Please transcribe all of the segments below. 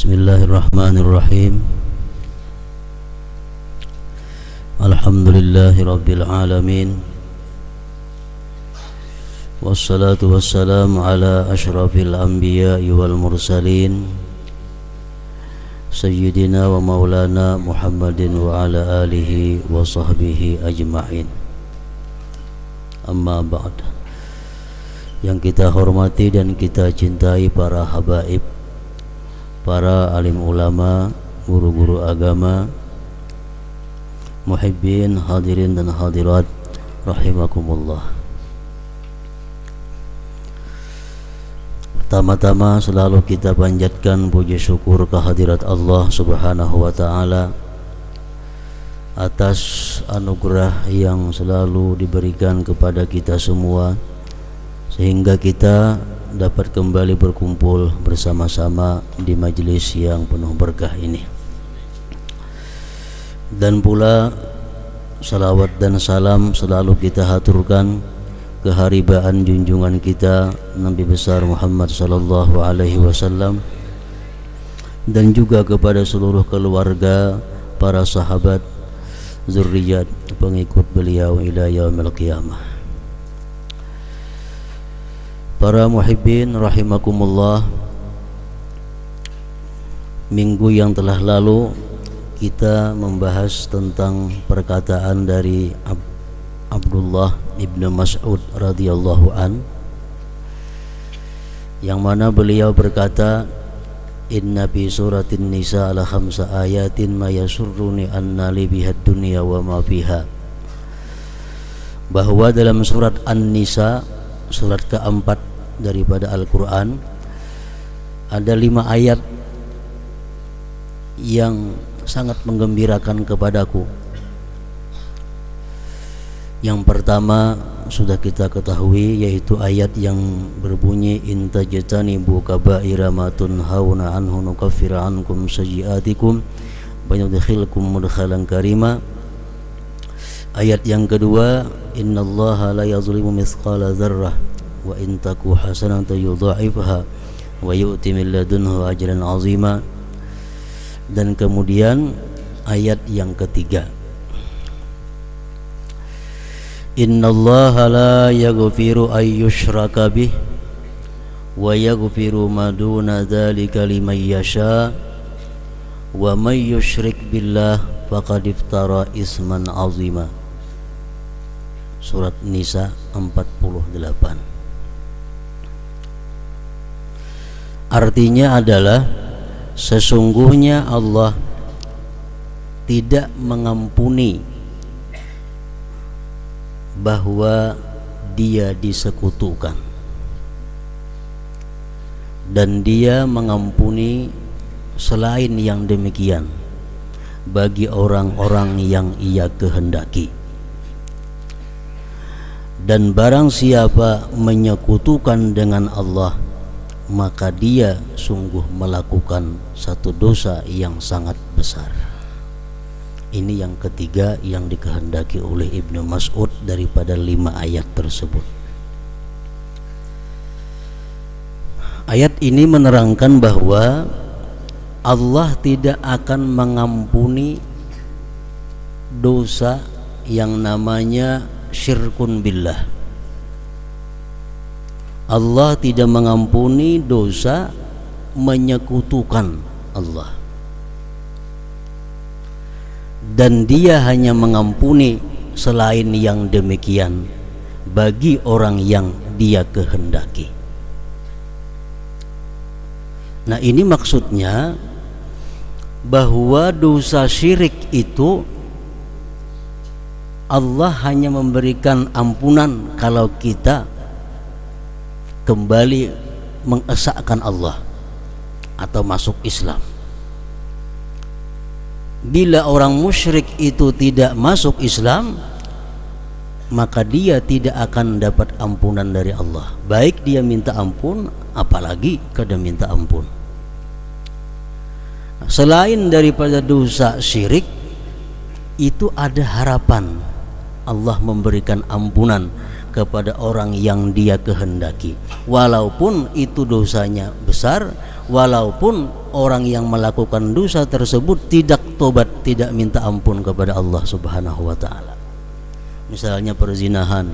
Bismillahirrahmanirrahim. Alhamdulillahi rabbil alamin. Wassalatu wassalamu ala ashrafil anbiya'i wal mursalin Sayyidina wa maulana Muhammadin wa ala alihi wa sahbihi ajma'in. Amma ba'd. Yang kita hormati dan kita cintai para habaib, para alim ulama, guru-guru agama, muhibbin, hadirin dan hadirat rahimakumullah. Pertama-tama selalu kita panjatkan puji syukur kehadirat Allah Subhanahu wa taala atas anugerah yang selalu diberikan kepada kita semua, sehingga kita dapat kembali berkumpul bersama-sama di majelis yang penuh berkah ini. Dan pula salawat dan salam selalu kita haturkan keharibaan junjungan kita Nabi besar Muhammad sallallahu alaihi wasallam, dan juga kepada seluruh keluarga, para sahabat, zurriyat, pengikut beliau ila yaumil qiyamah. Para muhibbin rahimakumullah, minggu yang telah lalu kita membahas tentang perkataan dari Abdullah ibnu Mas'ud radhiyallahu an, yang mana beliau berkata, inna fi suratin nisa ala khamsa ayatin ma yasurruni anna li bihad dunya wa ma fiha, bahwa dalam surat An-Nisa, surat keempat daripada Al-Quran, ada 5 ayat yang sangat menggembirakan kepadaku. Yang pertama sudah kita ketahui, yaitu ayat yang berbunyi intajtanibu kaba'ira ma tunhauna anhu nukaffir ankum sayyi'atikum wa nudkhilkum mudkhalan karima. Ayat yang kedua, innallaha la yazlimu mithqala dzarrah wa in taku hasanatan yudha'ifha wa yu'ti min ladunhu ajran 'azima. Dan kemudian ayat yang ketiga, innallaha la yaghfiru ay yushraka bih wa yaghfiru ma duna dzalika liman yasha wa may yusyrik billah faqad iftara isman 'azima. Surat Nisa 48. Artinya adalah sesungguhnya Allah tidak mengampuni bahwa Dia disekutukan, dan Dia mengampuni selain yang demikian bagi orang-orang yang Ia kehendaki. Dan barang siapa menyekutukan dengan Allah, maka dia sungguh melakukan satu dosa yang sangat besar. Ini yang ketiga yang dikehendaki oleh Ibnu Mas'ud daripada 5 ayat tersebut. Ayat ini menerangkan bahwa Allah tidak akan mengampuni dosa yang namanya syirkun billah. Allah tidak mengampuni dosa menyekutukan Allah, dan Dia hanya mengampuni selain yang demikian bagi orang yang Dia kehendaki. Nah, ini maksudnya bahwa dosa syirik itu Allah hanya memberikan ampunan kalau kita kembali mengesahkan Allah atau masuk Islam. Bila orang musyrik itu tidak masuk Islam, maka dia tidak akan dapat ampunan dari Allah. Baik dia minta ampun, apalagi kada minta ampun. Selain daripada dosa syirik, itu ada harapan Allah memberikan ampunan kepada orang yang dia kehendaki, walaupun itu dosanya besar, walaupun orang yang melakukan dosa tersebut tidak tobat, tidak minta ampun kepada Allah Subhanahu wa taala. Misalnya perzinahan,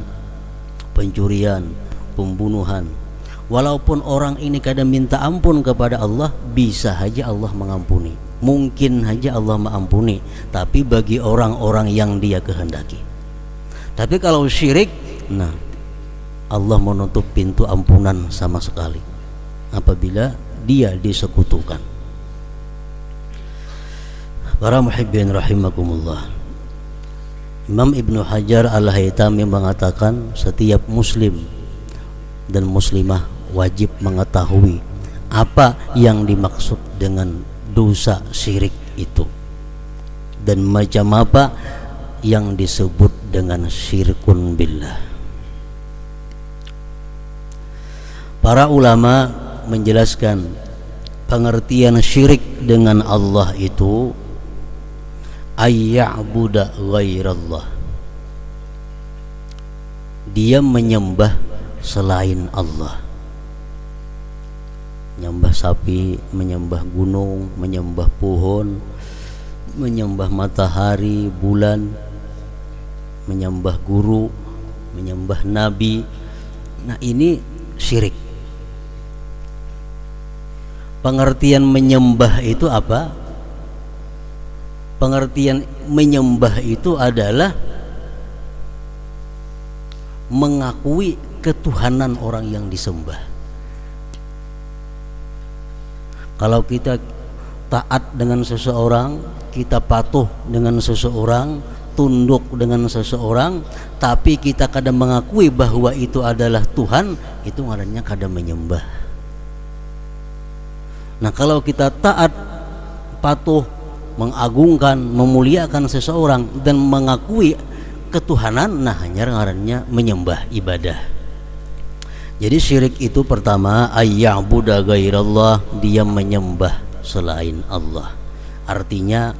pencurian, pembunuhan, walaupun orang ini kadang minta ampun kepada Allah, bisa saja Allah mengampuni, mungkin saja Allah mengampuni, tapi bagi orang-orang yang dia kehendaki. Tapi kalau syirik, nah Allah menutup pintu ampunan sama sekali apabila dia disekutukan. Para muhibbin rahimakumullah, Imam Ibnu Hajar Al-Haytami mengatakan setiap muslim dan muslimah wajib mengetahui apa yang dimaksud dengan dosa syirik itu dan macam apa yang disebut dengan syirkun billah. Para ulama menjelaskan pengertian syirik dengan Allah itu ayya'buda ghairallah, dia menyembah selain Allah, menyembah sapi, menyembah gunung, menyembah pohon, menyembah matahari, bulan, menyembah guru, menyembah nabi. Nah ini syirik. Pengertian menyembah itu apa? Pengertian menyembah itu adalah mengakui ketuhanan orang yang disembah. Kalau kita taat dengan seseorang, kita patuh dengan seseorang, tunduk dengan seseorang, tapi kita kadang mengakui bahwa itu adalah Tuhan, itu ngarannya kadang menyembah. Nah kalau kita taat, patuh, mengagungkan, memuliakan seseorang dan mengakui ketuhanan, nah hanya ngarannya menyembah, ibadah. Jadi syirik itu pertama ayya'buda ghairallah, dia menyembah selain Allah, artinya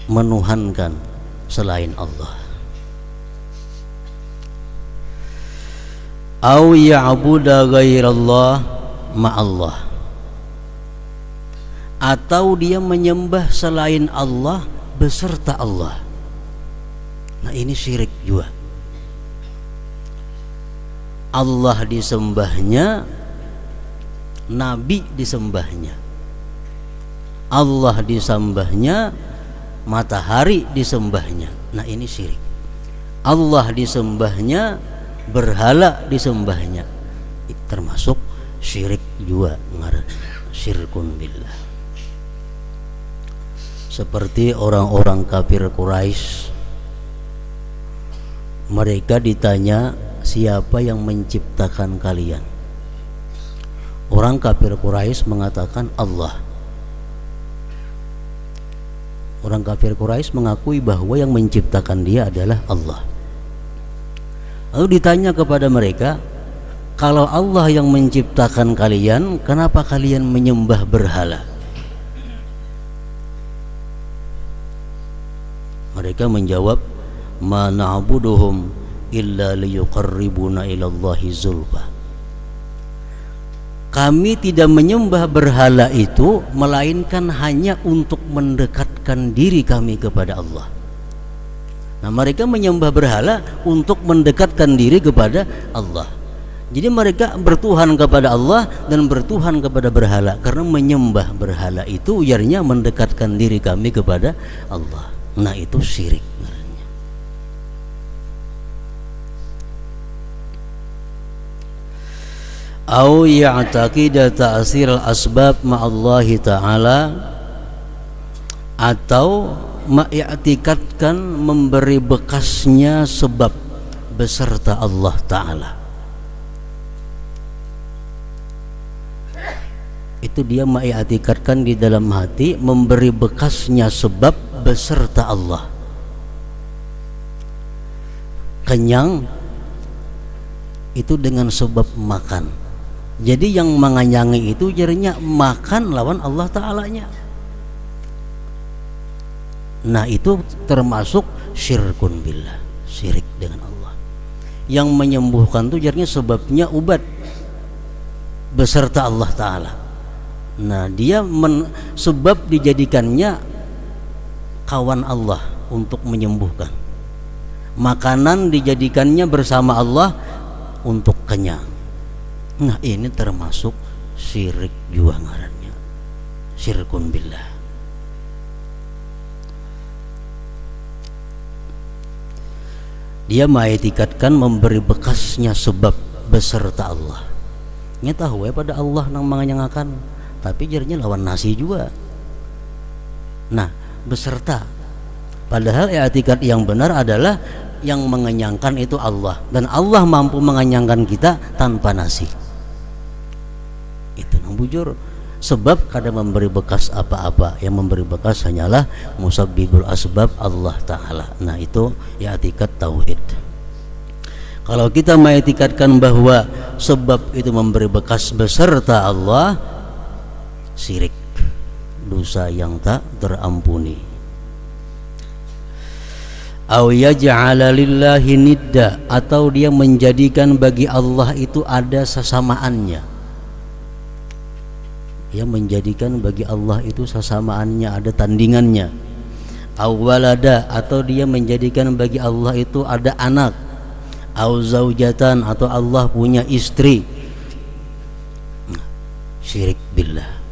menuhankan selain Allah. Au ya'buda ghairallah ma'allah, atau dia menyembah selain Allah beserta Allah. Nah ini syirik juga. Allah disembahnya, Nabi disembahnya, Allah disembahnya, matahari disembahnya. Nah ini syirik. Allah disembahnya, berhala disembahnya, termasuk syirik juga, ngaran syirkun billah. Seperti orang-orang kafir Quraisy, mereka ditanya, siapa yang menciptakan kalian? Orang kafir Quraisy mengatakan Allah. Orang kafir Quraisy mengakui bahwa yang menciptakan dia adalah Allah. Lalu ditanya kepada mereka, kalau Allah yang menciptakan kalian, kenapa kalian menyembah berhala? Mereka menjawab, ma na'buduhum illa liyuqarribuna ilallahi zulfa. Kami tidak menyembah berhala itu melainkan hanya untuk mendekatkan diri kami kepada Allah. Nah mereka menyembah berhala untuk mendekatkan diri kepada Allah. Jadi mereka bertuhan kepada Allah dan bertuhan kepada berhala, karena menyembah berhala itu ujarnya mendekatkan diri kami kepada Allah. Nah itu syirik. Au ya'taqida ta'sir al-asbab ma'allahi ta'ala, atau ma'iktikadkan memberi bekasnya sebab beserta Allah Ta'ala. Itu dia ma'iktikadkan di dalam hati, memberi bekasnya sebab beserta Allah. Kenyang itu dengan sebab makan. Jadi yang menganyangi itu jadinya makan lawan Allah Ta'alanya. Nah itu termasuk syirkun billah, syirik dengan Allah. Yang menyembuhkan itu jadinya sebabnya ubat beserta Allah Ta'ala. Nah, dia sebab dijadikannya kawan Allah untuk menyembuhkan. Makanan dijadikannya bersama Allah untuk kenyang. Nah, ini termasuk syirik juga ngarannya, syirkun billah. Dia mengetikatkan memberi bekasnya sebab beserta Allah. Nya tahu pada Allah nang manganyangakan, tapi jadinya lawan nasi juga. Nah, beserta. Padahal i'tikad yang benar adalah yang mengenyangkan itu Allah, dan Allah mampu mengenyangkan kita tanpa nasi. Itu nang bujur. Sebab kada memberi bekas apa-apa, yang memberi bekas hanyalah musabbibul asbab Allah Ta'ala. Nah, itu i'tikad tauhid. Kalau kita mengiktikadkan bahwa sebab itu memberi bekas beserta Allah, syirik, dosa yang tak terampuni. Aw yaj'ala lillahi nidda, atau dia menjadikan bagi Allah itu ada sesamaannya. Dia menjadikan bagi Allah itu sesamaannya, ada tandingannya. Aw walada, atau dia menjadikan bagi Allah itu ada anak. Aw zaujatan, atau Allah punya istri. Syirik billah.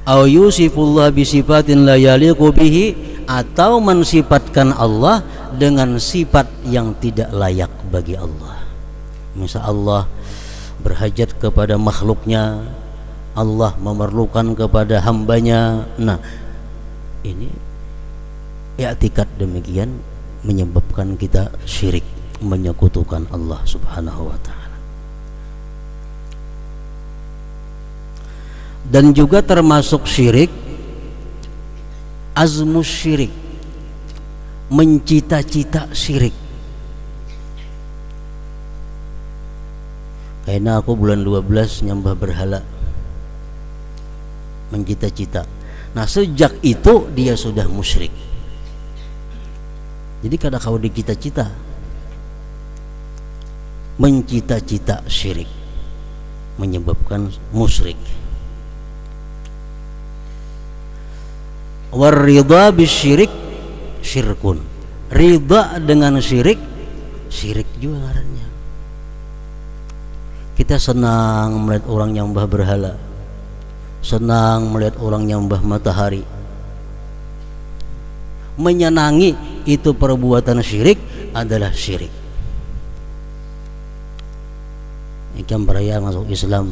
Aw yusifullah bisifatin la yaliqu bihi, atau mensifatkan Allah dengan sifat yang tidak layak bagi Allah. Misal Allah berhajat kepada makhluknya, Allah memerlukan kepada hambanya. Nah, ini i'tikad demikian menyebabkan kita syirik, menyekutukan Allah Subhanahu wa ta'ala. Dan juga termasuk syirik azmus syirik, mencita-cita syirik. Karena aku bulan 12 nyembah berhala, mencita-cita. Nah, sejak itu dia sudah musyrik. Jadi kada kau dicita-cita, mencita-cita syirik, menyebabkan musyrik. Waridha bisyirik syirkun, ridha dengan syirik, syirik juga ngarannya. Kita senang melihat orang nyembah berhala, senang melihat orang nyembah matahari, menyenangi itu perbuatan syirik adalah syirik. Ikan peraya masuk Islam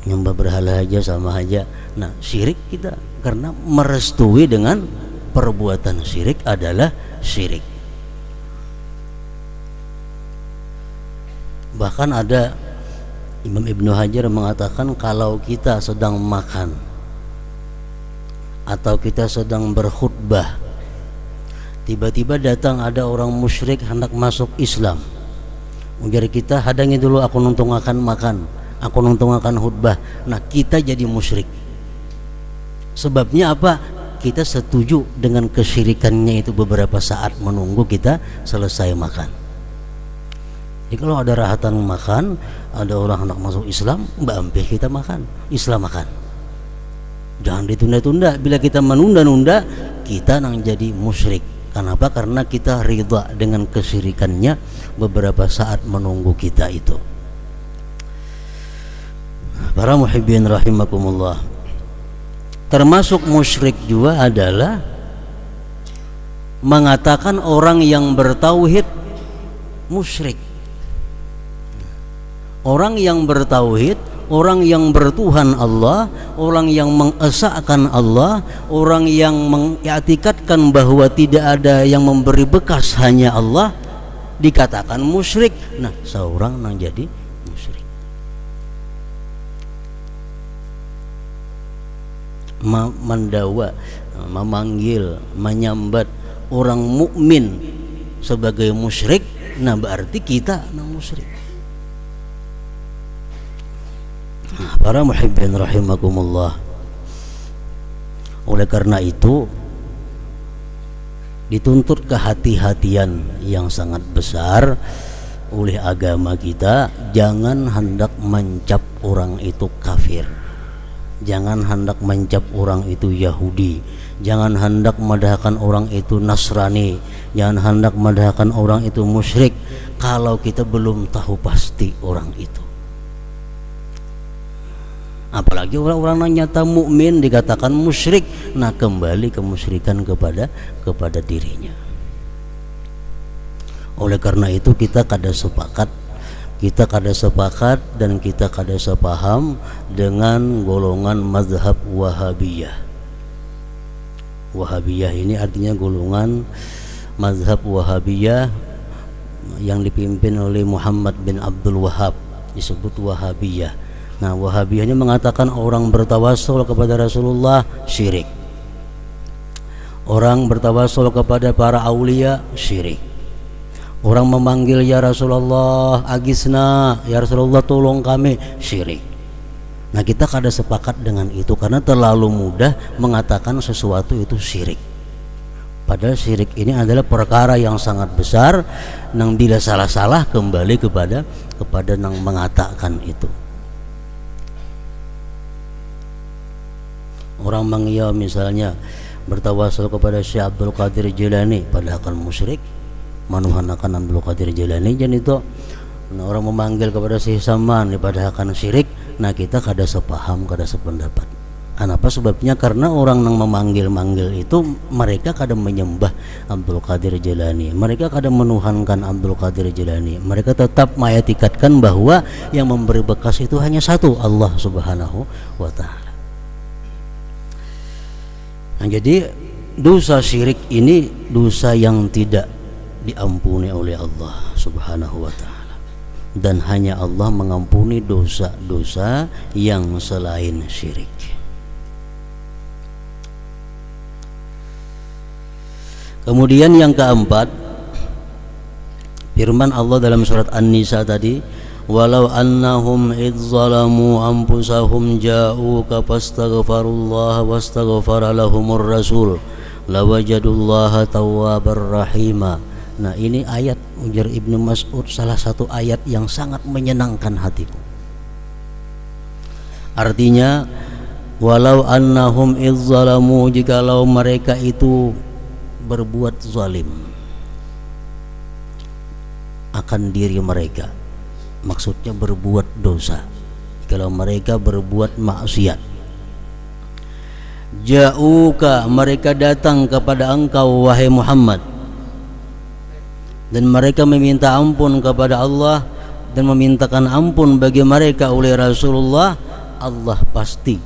nyembah berhala aja sama aja. Nah, syirik kita karena merestui dengan perbuatan syirik adalah syirik. Bahkan ada Imam Ibnu Hajar mengatakan kalau kita sedang makan atau kita sedang berkhutbah, tiba-tiba datang ada orang musyrik hendak masuk Islam, ujar kita hadangi dulu, aku nuntung akan makan, aku nuntung akan khutbah. Nah, kita jadi musyrik. Sebabnya apa? Kita setuju dengan kesyirikannya itu beberapa saat menunggu kita selesai makan. Jadi kalau ada rahatan makan, ada orang hendak masuk Islam, mbak ampih kita makan, Islam makan. Jangan ditunda-tunda. Bila kita menunda-nunda, kita nang jadi musyrik. Kenapa? Karena kita ridha dengan kesyirikannya beberapa saat menunggu kita itu. Para muhibbin rahimakumullah, termasuk musyrik juga adalah mengatakan orang yang bertauhid musyrik. Orang yang bertauhid, orang yang bertuhan Allah, orang yang mengesahkan Allah, orang yang mengiktikadkan bahwa tidak ada yang memberi bekas hanya Allah, dikatakan musyrik. Nah, seorang yang jadi musyrik. Mendawa, memanggil, menyambat orang mukmin sebagai musyrik, nah berarti kita musyrik. Para muhibbin rahimakumullah, oleh karena itu Dituntut kehati-hatian yang sangat besar oleh agama kita. Jangan hendak mencap orang itu kafir, jangan hendak mencap orang itu Yahudi, jangan hendak madahkan orang itu Nasrani, jangan hendak madahkan orang itu musyrik kalau kita belum tahu pasti orang itu. Apalagi orang-orang nyata mukmin dikatakan musyrik, nah kembali kemusyrikan kepada dirinya. Oleh karena itu kita kada sepakat dan kita kada sepaham dengan golongan mazhab Wahabiyah. Wahabiyah ini artinya golongan mazhab Wahabiyah yang dipimpin oleh Muhammad bin Abdul Wahhab, disebut Wahabiyah. Nah, Wahabiyah ini mengatakan orang bertawasul kepada Rasulullah syirik, orang bertawasul kepada para aulia syirik, orang memanggil ya Rasulullah agisna, ya Rasulullah tolong kami, syirik. Nah, kita kada sepakat dengan itu karena terlalu mudah mengatakan sesuatu itu syirik. Padahal syirik ini adalah perkara yang sangat besar, nang bila salah-salah kembali kepada nang mengatakan itu. Orang mengia misalnya bertawasul kepada Syekh Abdul Qadir Jilani padahal kan musyrik, manuhanakan Abdul Qadir Jilani jan itu. Nah, orang memanggil kepada Syekh Saman padahal kan syirik. Nah, kita kada sepaham, kada sependapat. Kenapa sebabnya? Karena orang yang memanggil-manggil itu mereka kada menyembah Abdul Qadir Jilani, mereka kada menuhankan Abdul Qadir Jilani, mereka tetap mengetikatkan bahwa yang memberi bekas itu hanya satu, Allah Subhanahu wa Ta'ala. Nah, jadi dosa syirik ini dosa yang tidak diampuni oleh Allah Subhanahu wa Ta'ala, dan hanya Allah mengampuni dosa-dosa yang selain syirik. Kemudian yang keempat, firman Allah dalam surat An-Nisa tadi, walau annahum idz zalamu anfusahum ja'uka fastaghfirullaha wastaghfara lahumur rasul lawajadullaha tawwabar rahima. Nah, ini ayat ujar Ibnu Mas'ud, salah satu ayat yang sangat menyenangkan hatiku. Artinya, walau annahum idz zalamu, jikalau mereka itu berbuat zalim akan diri mereka, maksudnya berbuat dosa, kalau mereka berbuat maksiat, ja'uka, mereka datang kepada engkau wahai Muhammad, dan mereka meminta ampun kepada Allah dan memintakan ampun bagi mereka oleh Rasulullah, Allah pasti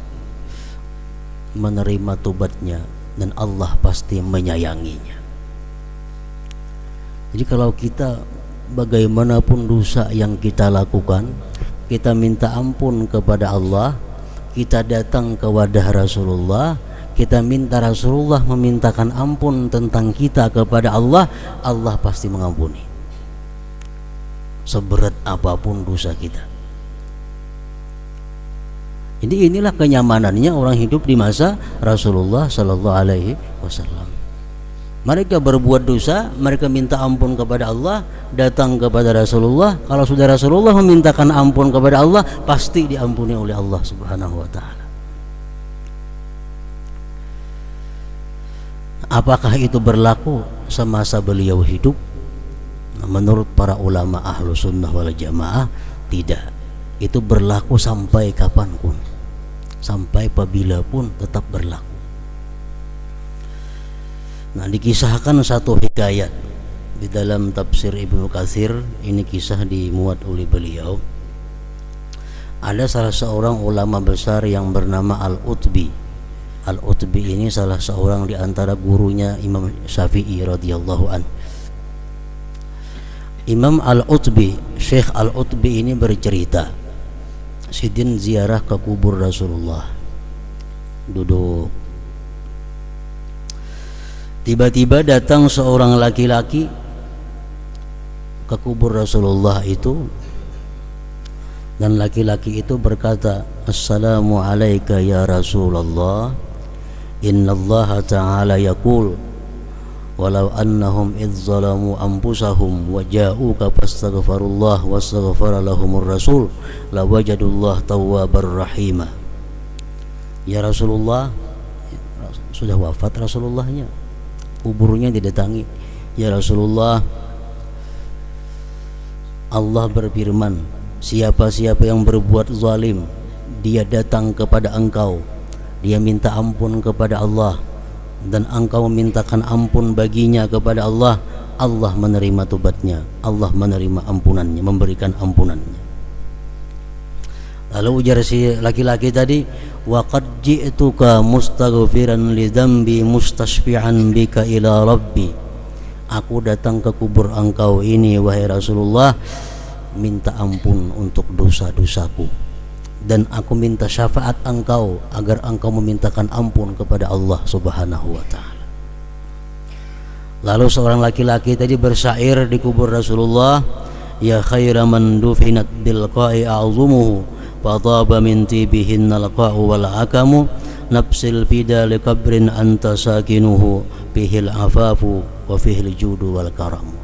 menerima tobatnya dan Allah pasti menyayanginya. Jadi kalau kita bagaimanapun dosa yang kita lakukan, kita minta ampun kepada Allah, kita datang ke wadah Rasulullah, kita minta Rasulullah memintakan ampun tentang kita kepada Allah, Allah pasti mengampuni seberat apapun dosa kita. Jadi inilah kenyamanannya orang hidup di masa Rasulullah Sallallahu Alaihi Wasallam. Mereka berbuat dosa, mereka minta ampun kepada Allah, datang kepada Rasulullah. Kalau sudah Rasulullah memintakan ampun kepada Allah, pasti diampuni oleh Allah Subhanahu Wa Taala. Apakah itu berlaku semasa beliau hidup? Menurut para ulama ahlu sunnah wal jamaah, tidak. Itu berlaku sampai kapanpun, sampai apabila pun tetap berlaku. Nah, dikisahkan satu hikayat di dalam tafsir Ibnu Katsir, ini kisah dimuat oleh beliau. Ada salah seorang ulama besar yang bernama Al-Utbi. Al-Utbi ini salah seorang di antara gurunya Imam Syafi'i radhiyallahu an. Imam Al-Utbi, Syekh Al-Utbi ini bercerita, sidin ziarah ke kubur Rasulullah, duduk. Tiba-tiba datang seorang laki-laki ke kubur Rasulullah itu, dan laki-laki itu berkata, Assalamu alayka ya Rasulullah, innallaha ta'ala yaqul walau annahum idz zalamu anfusahum wa ja'uka fastaghfirullah wastaghfara lahumur rasul lawajadullah tawwabar rahima. Ya Rasulullah, sudah wafat Rasulullahnya, kuburnya didatangi. Ya Rasulullah, Allah berfirman, siapa-siapa yang berbuat zalim, dia datang kepada engkau, dia minta ampun kepada Allah, dan engkau mintakan ampun baginya kepada Allah, Allah menerima tobatnya, Allah menerima ampunannya, memberikan ampunannya. Lalu ujar si laki-laki tadi, wa qad ji'tuka mustaghfiran li dzambi mustasfi'an bika ila rabbi. Aku datang ke kubur engkau ini wahai Rasulullah, minta ampun untuk dosa-dosaku, dan aku minta syafaat engkau agar engkau memintakan ampun kepada Allah Subhanahu wa ta'ala. Lalu seorang laki-laki tadi bersyair di kubur Rasulullah, ya khaira man dufinat bil qa'i a'zumuhu fataba min tibihin alqa'u wal akamu nafsil fida li qabrin anta sakinuhu bihil afafu wa fihil judu wal karamu.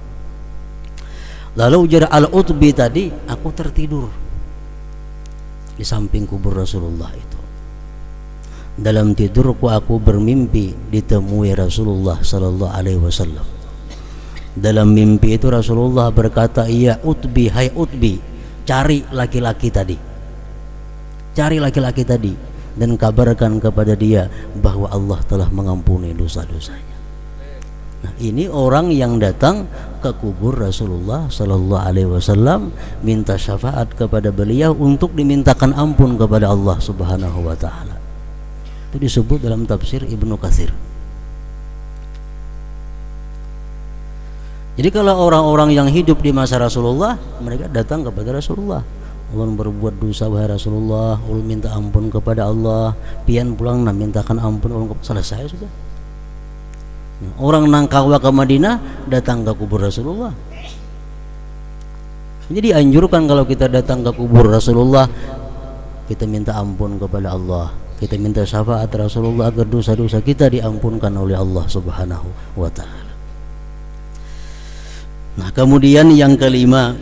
Lalu ujar Al-Utbi tadi, aku tertidur di samping kubur Rasulullah itu. Dalam tidurku aku bermimpi ditemui Rasulullah sallallahu alaihi wasallam. Dalam mimpi itu Rasulullah berkata, "Ya Utbi, hai Utbi, cari laki-laki tadi. Cari laki-laki tadi dan kabarkan kepada dia bahwa Allah telah mengampuni dosa-dosanya." Nah, ini orang yang datang ke kubur Rasulullah sallallahu alaihi wasallam minta syafaat kepada beliau untuk dimintakan ampun kepada Allah Subhanahu wa taala. Itu disebut dalam tafsir Ibnu Katsir. Jadi kalau orang-orang yang hidup di masa Rasulullah, mereka datang kepada Rasulullah, ulun berbuat dosa wahai Rasulullah, ulun minta ampun kepada Allah, pian pulang nah mintakan ampun, ulun selesai sudah. Orang nangkawa ke Madinah datang ke kubur Rasulullah. Jadi anjurkan kalau kita datang ke kubur Rasulullah, kita minta ampun kepada Allah, kita minta syafaat Rasulullah agar dosa-dosa kita diampunkan oleh Allah Subhanahu wa ta'ala. Nah, kemudian yang kelima,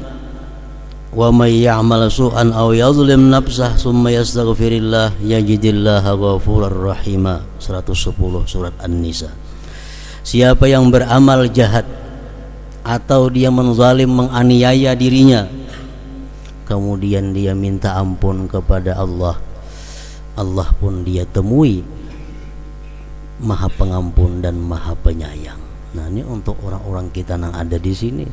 wa may ya'mal su'an aw yadhlim nafsah summa yastaghfirillah yajidillaha ghafurar rahima. 110 surat An-Nisa. Siapa yang beramal jahat atau dia menzalim, menganiaya dirinya, kemudian dia minta ampun kepada Allah, Allah pun dia temui Maha Pengampun dan Maha Penyayang. Nah, ini untuk orang-orang kita yang ada di sini.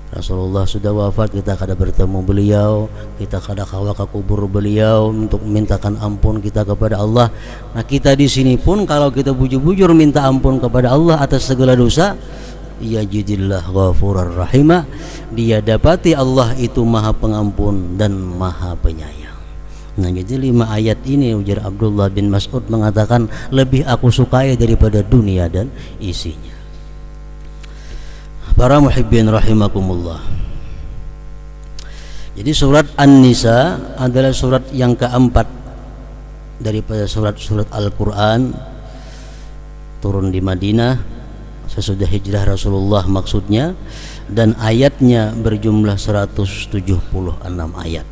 Rasulullah sudah wafat, kita kada bertemu beliau, kita kada kawa ke kubur beliau untuk mintakan ampun kita kepada Allah. Nah, kita di sini pun kalau kita bujur-bujur minta ampun kepada Allah atas segala dosa, ya jidillah ghafurar rahimah, dia dapati Allah itu Maha Pengampun dan Maha Penyayang. Nah, jadi 5 ayat ini ujar Abdullah bin Mas'ud mengatakan lebih aku sukai daripada dunia dan isinya. Para muhibbin rahimakumullah. Jadi surat An-Nisa adalah surat yang keempat daripada surat-surat Al-Quran, turun di Madinah sesudah hijrah Rasulullah maksudnya, dan ayatnya berjumlah 176 ayat.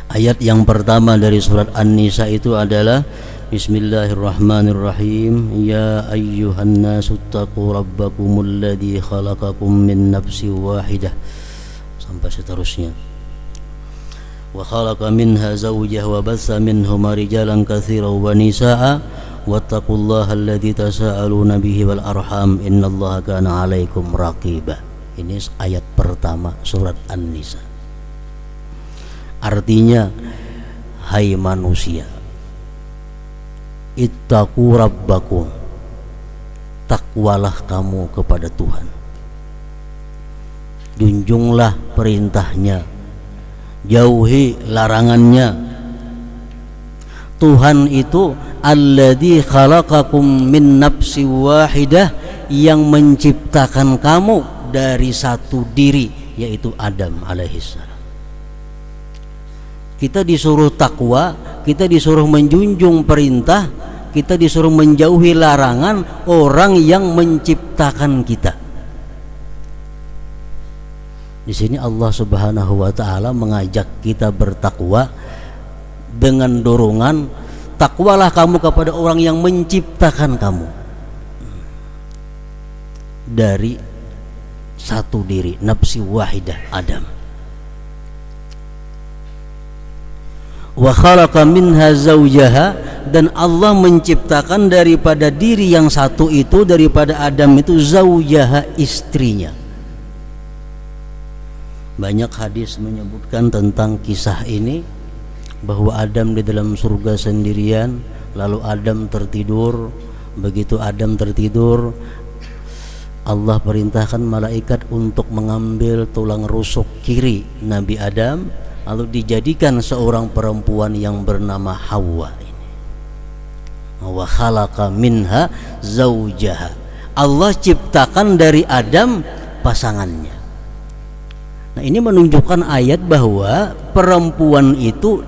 Ayat yang pertama dari surat An-Nisa itu adalah Bismillahirrahmanirrahim. Ya ayyuhan nasu taqu rabbakumul ladzi khalaqakum min nafsin wahidah, sampai seterusnya. Wa khalaqa minha zawjaha wa bassa minhuma rijalan katsiran wa nisaa'a wattaqullaha alladzi tasaaluna bihi wal arham innallaha kana 'alaikum raqiba. Ini ayat pertama surat An-Nisa. Artinya, hai manusia, ittaqu rabbakum, takwalah kamu kepada Tuhan, junjunglah perintahnya, jauhi larangannya. Tuhan itu alladzi khalaqakum min nafsin wahidah, yang menciptakan kamu dari satu diri, yaitu Adam alaihissalam. Kita disuruh takwa, kita disuruh menjunjung perintah, kita disuruh menjauhi larangan orang yang menciptakan kita. Di sini Allah Subhanahu wa taala mengajak kita bertakwa dengan dorongan, takwalah kamu kepada orang yang menciptakan kamu dari satu diri, nafsi wahidah, Adam. Wa khalaqa minha zawjaha, dan Allah menciptakan daripada diri yang satu itu, daripada Adam itu, zawjaha, istrinya. Banyak hadis menyebutkan tentang kisah ini, bahwa Adam di dalam surga sendirian, lalu Adam tertidur. Begitu Adam tertidur, Allah perintahkan malaikat untuk mengambil tulang rusuk kiri Nabi Adam, lalu dijadikan seorang perempuan yang bernama Hawa ini. Wa khalaqa minha zawjaha. Allah ciptakan dari Adam pasangannya. Nah, ini menunjukkan ayat bahwa perempuan itu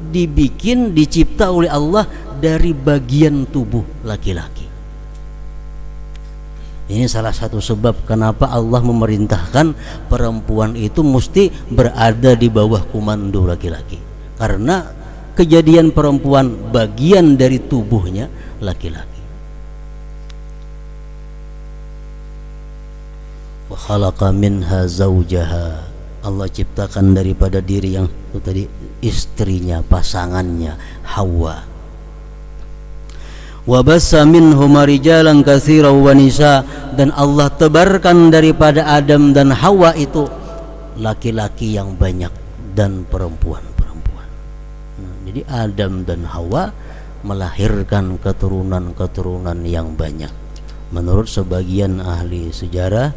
dicipta oleh Allah dari bagian tubuh laki-laki. Ini salah satu sebab kenapa Allah memerintahkan perempuan itu mesti berada di bawah komando laki-laki, karena kejadian perempuan bagian dari tubuhnya laki-laki. Wa khalaqa minha zawjaha. Allah ciptakan daripada diri yang itu tadi, istrinya, pasangannya, Hawa. Wa bassa minhuma rijalan katsiran wa nisa, dan Allah tebarkan daripada Adam dan Hawa itu laki-laki yang banyak dan perempuan-perempuan. Nah, jadi Adam dan Hawa melahirkan keturunan-keturunan yang banyak. Menurut sebagian ahli sejarah,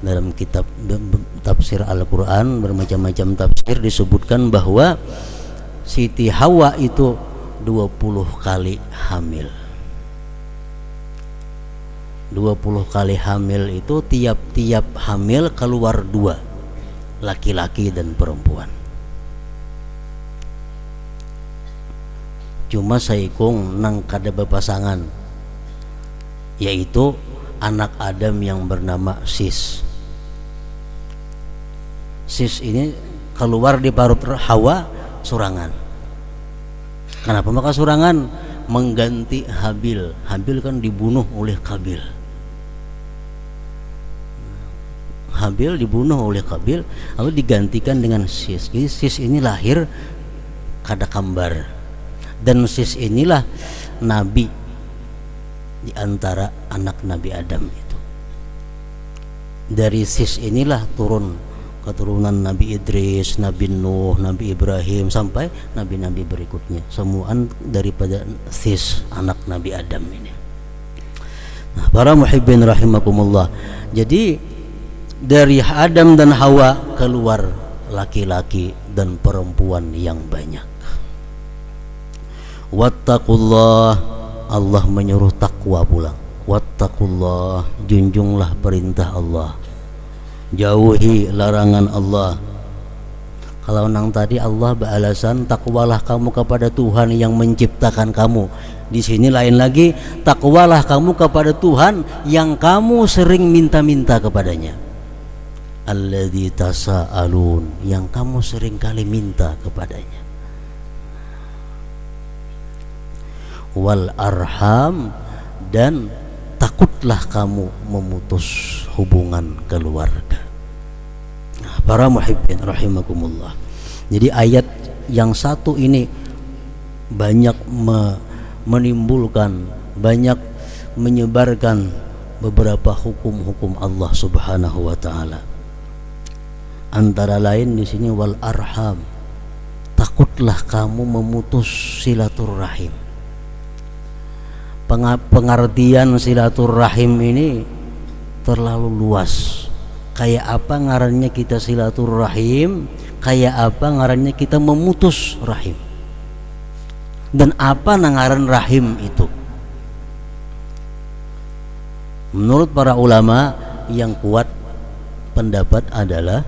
dalam kitab tafsir Al-Quran, bermacam-macam tafsir, disebutkan bahwa Siti Hawa itu 20 kali hamil. 20 kali hamil itu tiap-tiap hamil keluar 2, laki-laki dan perempuan. Cuma saikung nang kada bepasangan, yaitu anak Adam yang bernama Sis. Sis ini keluar di parut Hawa surangan. Kenapa maka surangan? Mengganti Habil. Habil kan dibunuh oleh Kabil. Habil dibunuh oleh Kabil, lalu digantikan dengan Sis. Jadi Sis ini lahir kada kembar, dan Sis inilah nabi di antara anak Nabi Adam itu. Dari Sis inilah turun keturunan Nabi Idris, Nabi Nuh, Nabi Ibrahim, sampai nabi-nabi berikutnya. Semuaan daripada Sis, anak Nabi Adam ini. Nah, para muhibbin rahimakumullah. Jadi dari Adam dan Hawa keluar laki-laki dan perempuan yang banyak. Wattaqullah, Allah menyuruh takwa pula. Wattaqullah, junjunglah perintah Allah, jauhi larangan Allah. Kalau nang tadi Allah beralasan takwalah kamu kepada Tuhan yang menciptakan kamu. Di sini lain lagi, takwalah kamu kepada Tuhan yang kamu sering minta-minta kepadanya. Alladzi tasaalun, yang kamu sering kali minta kepadanya. Wal arham, dan takutlah kamu memutus hubungan keluarga. Nah, para muhibbin rahimakumullah. Jadi ayat yang satu ini banyak menimbulkan, banyak menyebarkan beberapa hukum-hukum Allah Subhanahu wa taala. Antara lain di sini wal arham, takutlah kamu memutus silaturahim. Pengertian silaturahim ini terlalu luas. Kayak apa ngarannya kita silaturahim, kayak apa ngarannya kita memutus rahim, dan apa ngaran rahim itu. Menurut para ulama yang kuat pendapat adalah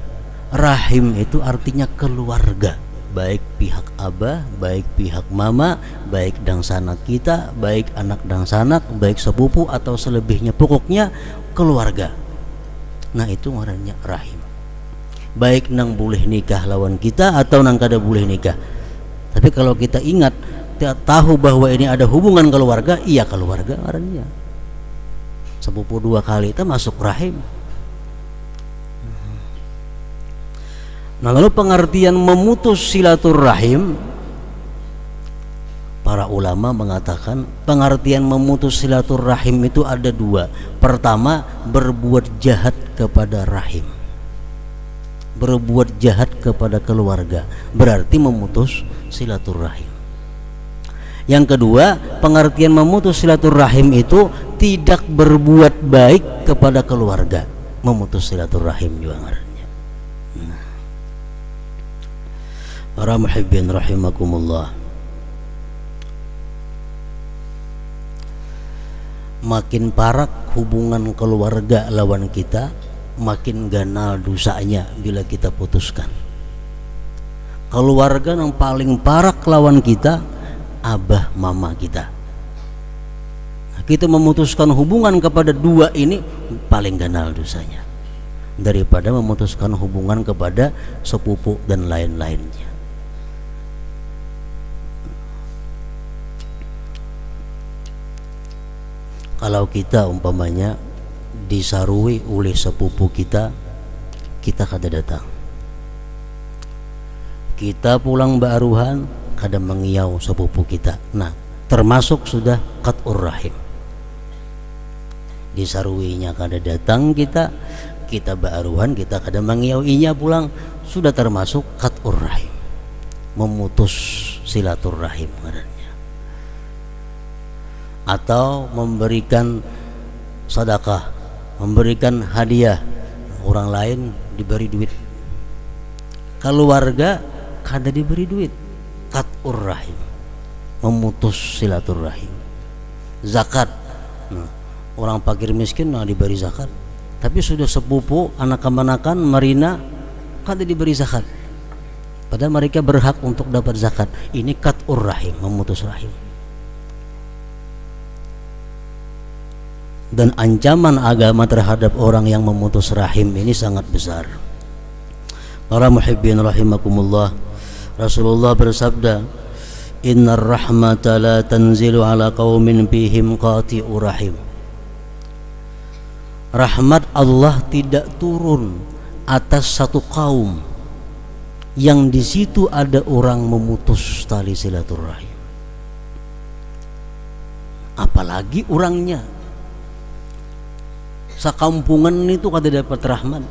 rahim itu artinya keluarga, baik pihak abah, baik pihak mama, baik dangsanak kita, baik anak dangsanak, baik sepupu atau selebihnya, pokoknya keluarga. Nah itu ngarannya rahim. Baik nang boleh nikah lawan kita atau nang kada boleh nikah. Tapi kalau kita ingat, tahu bahwa ini ada hubungan keluarga, iya keluarga ngarannya. Sepupu 2 kali itu masuk rahim. Nah lalu pengertian memutus silaturahim, para ulama mengatakan pengertian memutus silaturahim itu ada 2. Pertama, berbuat jahat kepada rahim, berbuat jahat kepada keluarga, berarti memutus silaturahim. Yang kedua, pengertian memutus silaturahim itu tidak berbuat baik kepada keluarga, memutus silaturahim juga ngarannya. Para muhibbin rahimakumullah, makin parak hubungan keluarga lawan kita, makin ganal dosanya bila kita putuskan. Keluarga yang paling parak lawan kita, abah mama kita. Nah, kita memutuskan hubungan kepada 2 ini paling ganal dosanya daripada memutuskan hubungan kepada sepupu dan lain-lainnya. Kalau kita umpamanya disarui oleh sepupu kita, kita kada datang. Kita pulang ba'aruhan, kada mengiau sepupu kita. Nah, termasuk sudah qat'ur rahim. Disaruinya kada datang kita ba'aruhan, kita kada mengiauinya pulang, sudah termasuk qat'ur rahim, memutus silaturahim ngarannya. Atau memberikan sedekah, memberikan hadiah, orang lain diberi duit, keluarga kada diberi duit, qat'ur rahim, memutus silaturahim. Zakat, nah, orang fakir miskin nah diberi zakat, tapi sudah sepupu anak kemanakan marina kada diberi zakat, padahal mereka berhak untuk dapat zakat. Ini qat'ur rahim, memutus rahim. Dan ancaman agama terhadap orang yang memutus rahim ini sangat besar. Para muhibbin rahimakumullah, Rasulullah bersabda, innar rahmata la tanzilu ala qaumin fihim qati'u rahim. Rahmat Allah tidak turun atas satu kaum yang di situ ada orang memutus tali silaturahim, apalagi orangnya. Sekampungan itu kada dapat rahmat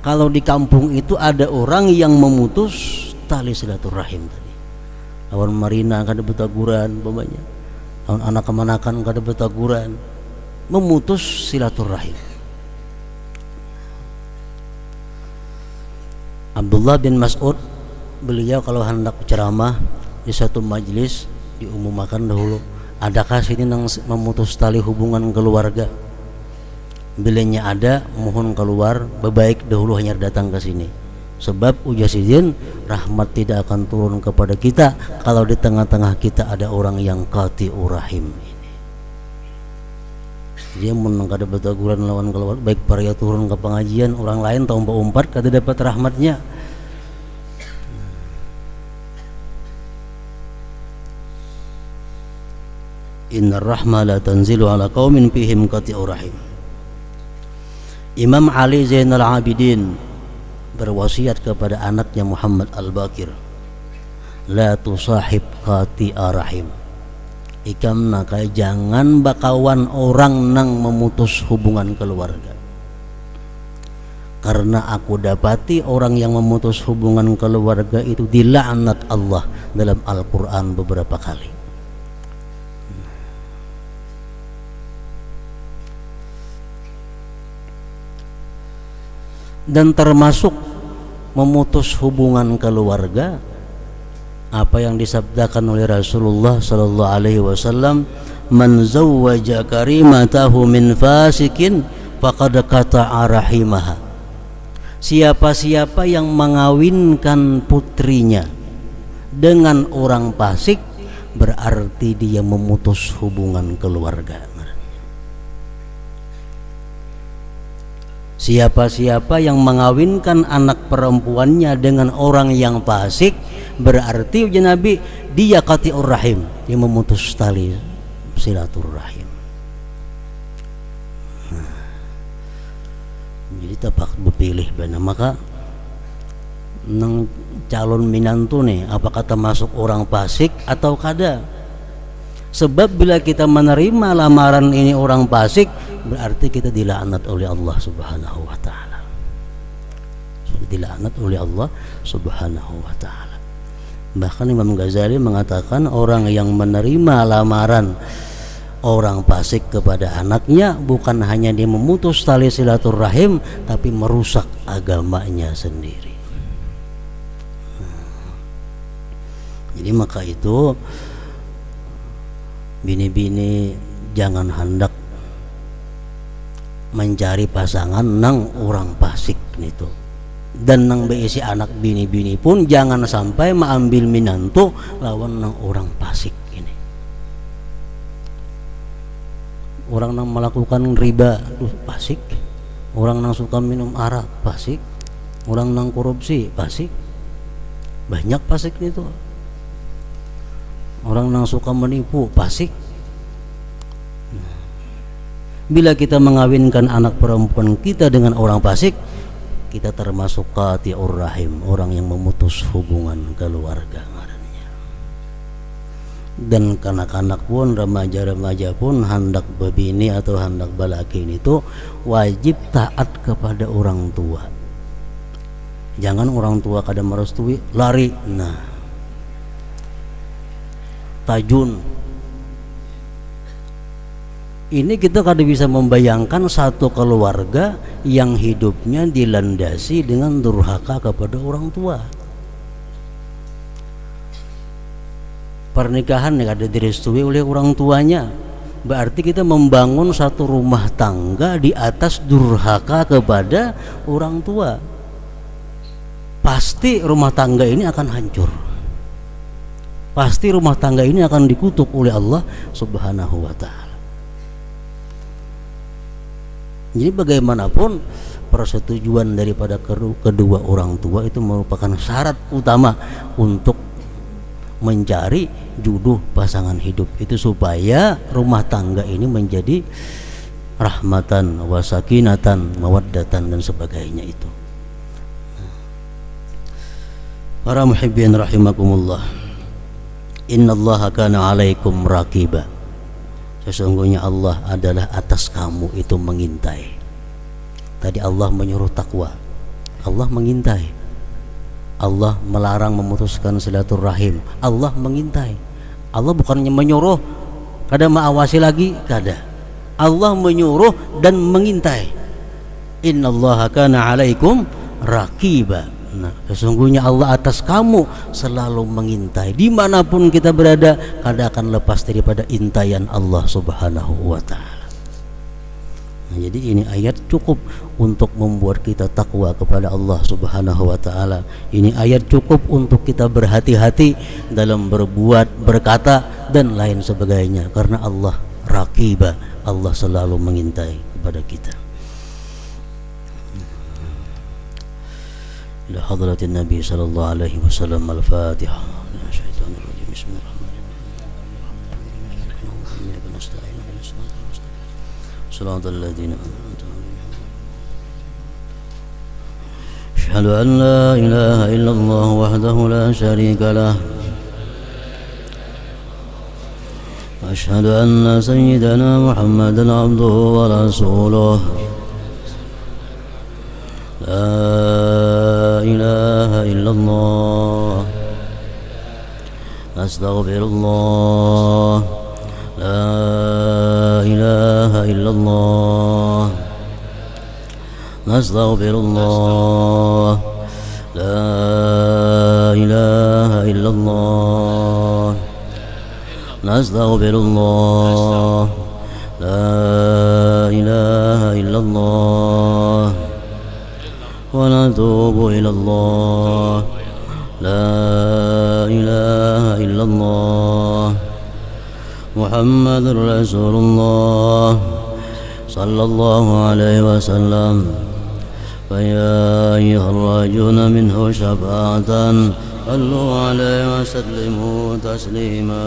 kalau di kampung itu ada orang yang memutus tali silaturahim tadi. Lawan marina kada betaguran umpamanya, lawan anak kemanakan kada betaguran, memutus silaturahim. Abdullah bin Mas'ud, beliau kalau hendak ceramah di satu majlis diumumkan dahulu, adakah sini yang memutus tali hubungan keluarga? Bilanya ada, mohon keluar, bebaik dahulu hanya datang ke sini. Sebab ujasidin, rahmat tidak akan turun kepada kita kalau di tengah-tengah kita ada orang yang qati'ur rahim ini. Dia menengkada betaguran lawan keluar, baik para turun ke pengajian, orang lain tahu umpat kada dapat rahmatnya. Innar rahma la tanzilu ala qaumin fihim qati'ur rahim. Imam Ali Zainal Abidin berwasiat kepada anaknya Muhammad Al-Baqir, la tusahib qati'a rahim. Ikam nakai jangan bakawan orang nang memutus hubungan keluarga, karena aku dapati orang yang memutus hubungan keluarga itu dilaknat Allah dalam Al-Quran beberapa kali. Dan termasuk memutus hubungan keluarga apa yang disabdakan oleh Rasulullah sallallahu alaihi wasallam, man zawwaja karimatahu min fasikin faqad qata'a rahimaha. Siapa-siapa yang mengawinkan putrinya dengan orang fasik, berarti dia memutus hubungan keluarga. Siapa-siapa yang mengawinkan anak perempuannya dengan orang yang fasik, berarti uji Nabi dia qati'ur rahim, dia memutus tali silaturahim. Jadi tapak berpilih benar, maka nang calon minantu nih apakah termasuk orang fasik atau kada? Sebab bila kita menerima lamaran ini orang fasik, berarti kita dilaknat oleh Allah Subhanahu wa taala. Sudah dilaknat oleh Allah Subhanahu wa taala. Bahkan Imam Ghazali mengatakan orang yang menerima lamaran orang fasik kepada anaknya, bukan hanya dia memutus tali silaturahim, tapi merusak agamanya sendiri. Jadi maka itu bini-bini jangan hendak mencari pasangan nang orang fasik gitu. Dan nang beisi anak bini-bini pun jangan sampai mengambil minantu lawan nang orang fasik ini. Orang nang melakukan riba fasik, orang nang suka minum arak fasik, orang nang korupsi fasik. Banyak fasik itu. Orang yang suka menipu fasik. Bila kita mengawinkan anak perempuan kita dengan orang fasik, kita termasuk qati'ur rahim, orang yang memutus hubungan keluarga. Dan kanak-kanak pun, remaja-remaja pun hendak bebini atau hendak balakin itu wajib taat kepada orang tua. Jangan orang tua kada merestui lari. Nah, tajun. Ini kita kada bisa membayangkan satu keluarga yang hidupnya dilandasi dengan durhaka kepada orang tua. Pernikahan yang kada direstui oleh orang tuanya, berarti kita membangun satu rumah tangga di atas durhaka kepada orang tua. Pasti rumah tangga ini akan hancur. Pasti rumah tangga ini akan dikutuk oleh Allah Subhanahu wa ta'ala. Jadi bagaimanapun persetujuan daripada kedua orang tua itu merupakan syarat utama untuk mencari jodoh pasangan hidup itu, supaya rumah tangga ini menjadi rahmatan, wasakinatan, mawaddatan dan sebagainya itu. Para muhibbin rahimakumullah, innallaha kana 'alaikum raqiba. Sesungguhnya Allah adalah atas kamu itu mengintai. Tadi Allah menyuruh takwa, Allah mengintai. Allah melarang memutuskan silaturahim, Allah mengintai. Allah bukannya menyuruh kada mengawasi lagi, kada. Allah menyuruh dan mengintai. Innallaha kana 'alaikum raqiba. Nah, sesungguhnya Allah atas kamu selalu mengintai. Dimanapun kita berada, kada akan lepas daripada intaian Allah Subhanahu wa ta'ala. Nah, jadi ini ayat cukup untuk membuat kita takwa kepada Allah Subhanahu wa ta'ala. Ini ayat cukup untuk kita berhati-hati dalam berbuat, berkata dan lain sebagainya, karena Allah raqibah, Allah selalu mengintai kepada kita. إلى حضرة النبي صلى الله عليه وسلم الفاتحة. الشيطان الرجيم بسم الله الرحمن الرحيم صراط الذين أنعمت عليهم. أشهد أن لا إله إلا الله وحده لا شريك له وأشهد أن سيدنا محمدا عبده ورسوله. لا إله إلا الله أستغفر الله. لا إله إلا الله نستغفر الله. لا إله إلا الله نستغفر الله. لا إله إلا الله ونتوب إلى الله. لا إله الله محمد رسول الله صلى الله عليه وسلم فيا أيها الراجون منه شفاعة صلوا عليه وسلموا تسليما